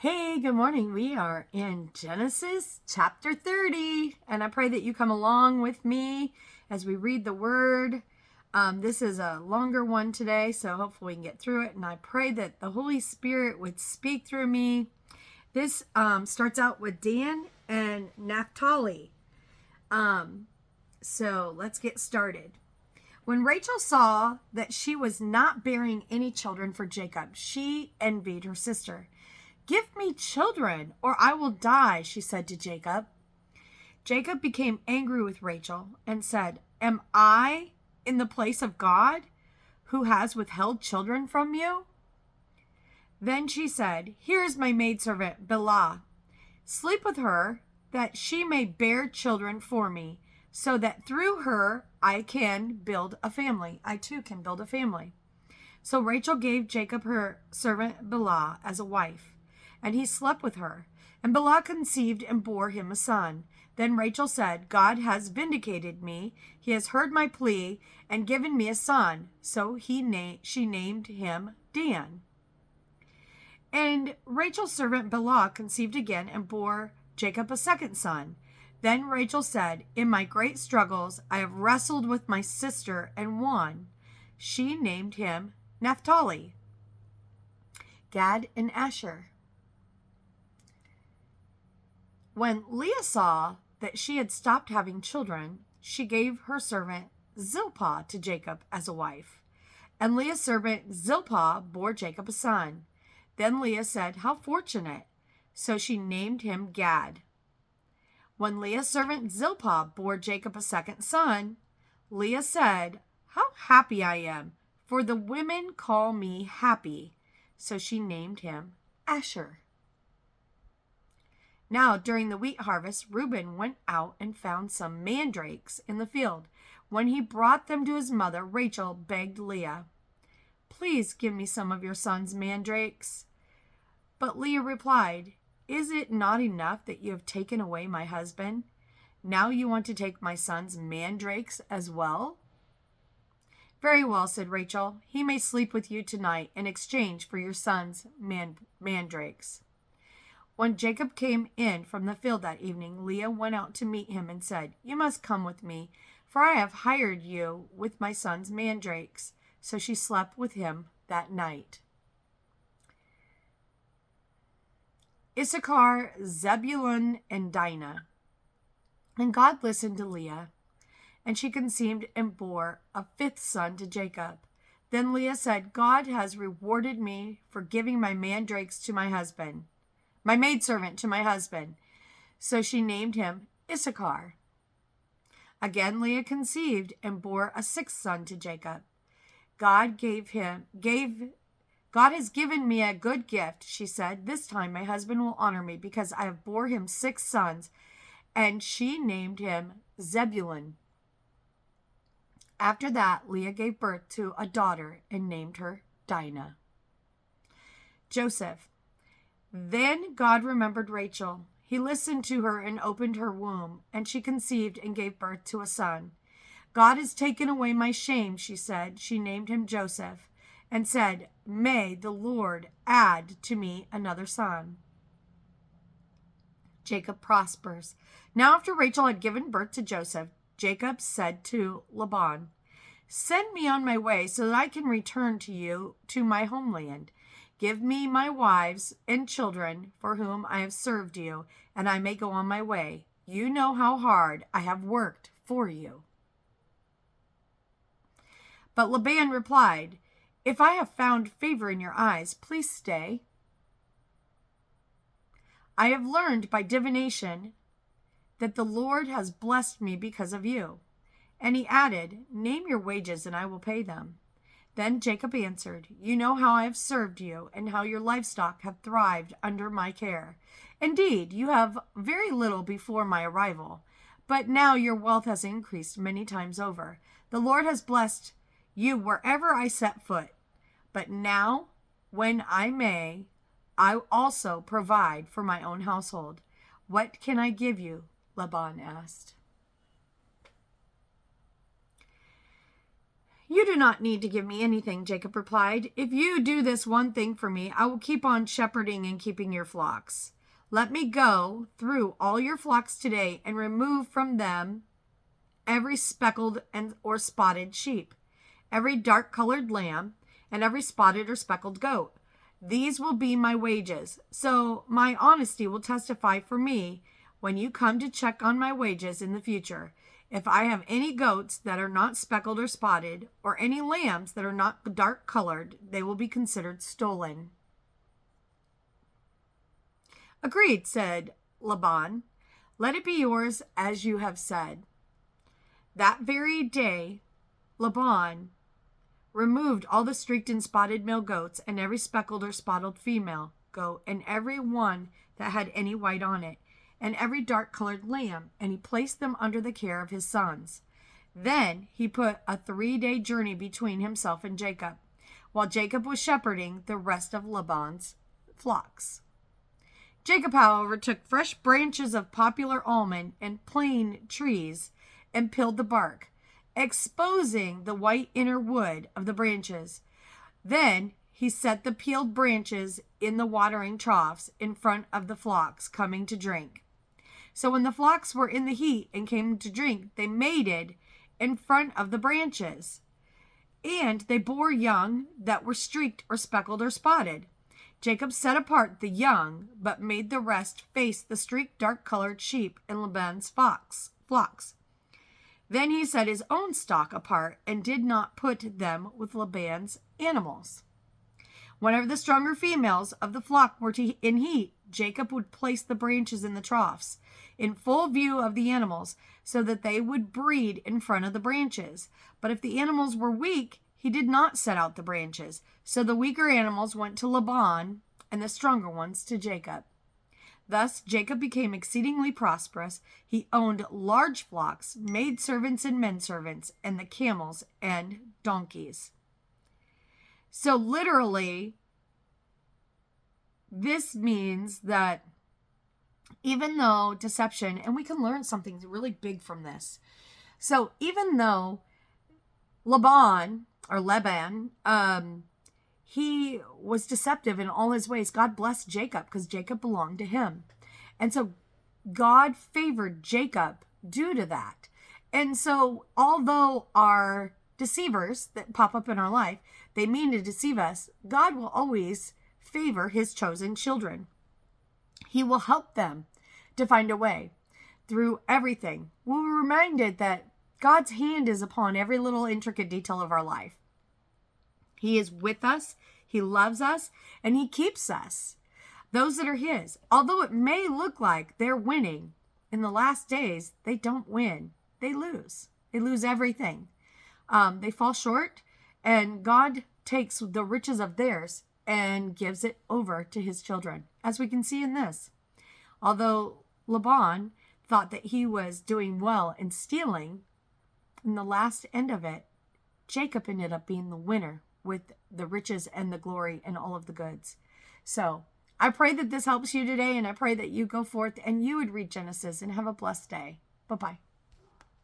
Hey, good morning. We are in Genesis chapter 30, and I pray that you come along with me as we read the word. This is a longer one today, so hopefully we can get through it, and I pray that the Holy Spirit would speak through me. This starts out with Dan and Naphtali. So let's get started. When Rachel saw that she was not bearing any children for Jacob, she envied her sister. "Give me children, or I will die," she said to Jacob. Jacob became angry with Rachel and said, "Am I in the place of God, who has withheld children from you?" Then she said, "Here is my maidservant Bilhah. Sleep with her, that she may bear children for me, so that through her I can build a family. I too can build a family." So Rachel gave Jacob her servant Bilhah as a wife, and he slept with her. And Bilhah conceived and bore him a son. Then Rachel said, "God has vindicated me. He has heard my plea and given me a son." So she named him Dan. And Rachel's servant Bilhah conceived again and bore Jacob a second son. Then Rachel said, "In my great struggles I have wrestled with my sister and won." She named him Naphtali. Gad and Asher. When Leah saw that she had stopped having children, she gave her servant Zilpah to Jacob as a wife. And Leah's servant Zilpah bore Jacob a son. Then Leah said, "How fortunate!" So she named him Gad. When Leah's servant Zilpah bore Jacob a second son, Leah said, "How happy I am, for the women call me happy." So she named him Asher. Now, during the wheat harvest, Reuben went out and found some mandrakes in the field. When he brought them to his mother, Rachel begged Leah, "Please give me some of your son's mandrakes." But Leah replied, "Is it not enough that you have taken away my husband? Now you want to take my son's mandrakes as well?" "Very well," said Rachel. "He may sleep with you tonight in exchange for your son's mandrakes." When Jacob came in from the field that evening, Leah went out to meet him and said, "You must come with me, for I have hired you with my son's mandrakes." So she slept with him that night. Issachar, Zebulun, and Dinah. And God listened to Leah, and she conceived and bore a fifth son to Jacob. Then Leah said, "God has rewarded me for giving my mandrakes to my husband, my maidservant to my husband." So she named him Issachar. Again Leah conceived and bore a sixth son to Jacob. God has given me a good gift," she said. "This time my husband will honor me because I have bore him 6 sons." And she named him Zebulun. After that, Leah gave birth to a daughter and named her Dinah. Joseph. Then God remembered Rachel. He listened to her and opened her womb, and she conceived and gave birth to a son. "God has taken away my shame," she said. She named him Joseph and said, "May the Lord add to me another son." Jacob prospers. Now after Rachel had given birth to Joseph, Jacob said to Laban, "Send me on my way so that I can return to you to my homeland. Give me my wives and children for whom I have served you, and I may go on my way. You know how hard I have worked for you." But Laban replied, "If I have found favor in your eyes, please stay. I have learned by divination that the Lord has blessed me because of you." And he added, "Name your wages and I will pay them." Then Jacob answered, "You know how I have served you and how your livestock have thrived under my care. Indeed, you have very little before my arrival, but now your wealth has increased many times over. The Lord has blessed you wherever I set foot. But now, when I may, I also provide for my own household. What can I give you?" Laban asked. You do not need to give me anything, Jacob replied. If you do this one thing for me, I will keep on shepherding and keeping your flocks. Let me go through all your flocks today and remove from them every speckled or spotted sheep, every dark-colored lamb, and every spotted or speckled goat. These will be my wages. So my honesty will testify for me when you come to check on my wages in the future. If I have any goats that are not speckled or spotted, or any lambs that are not dark colored, they will be considered stolen. Agreed, said Laban. Let it be yours as you have said. That very day, Laban removed all the streaked and spotted male goats and every speckled or spotted female goat and every one that had any white on it, and every dark-colored lamb, and he placed them under the care of his sons. Then he put a 3-day journey between himself and Jacob, while Jacob was shepherding the rest of Laban's flocks. Jacob, however, took fresh branches of poplar almond and plane trees and peeled the bark, exposing the white inner wood of the branches. Then he set the peeled branches in the watering troughs in front of the flocks coming to drink. So when the flocks were in the heat and came to drink, they mated in front of the branches. And they bore young that were streaked or speckled or spotted. Jacob set apart the young, but made the rest face the streaked dark-colored sheep in Laban's flocks. Then he set his own stock apart and did not put them with Laban's animals. Whenever the stronger females of the flock were in heat, Jacob would place the branches in the troughs, in full view of the animals, so that they would breed in front of the branches. But if the animals were weak, he did not set out the branches. So the weaker animals went to Laban, and the stronger ones to Jacob. Thus Jacob became exceedingly prosperous. He owned large flocks, maidservants and menservants, and the camels and donkeys. So literally, this means that even though deception, and we can learn something really big from this. So even though Laban, he was deceptive in all his ways, God blessed Jacob because Jacob belonged to him. And so God favored Jacob due to that. And so although our deceivers that pop up in our life, they mean to deceive us, God will always favor his chosen children. He will help them to find a way through everything. We're reminded that God's hand is upon every little intricate detail of our life. He is with us, he loves us, and he keeps us. Those that are his, although it may look like they're winning, in the last days, they don't win. They lose. They lose everything. They fall short, and God takes the riches of theirs and gives it over to his children, as we can see in this. Although Laban thought that he was doing well in stealing, in the last end of it, Jacob ended up being the winner with the riches and the glory and all of the goods. So I pray that this helps you today, and I pray that you go forth and you would read Genesis and have a blessed day. Bye-bye.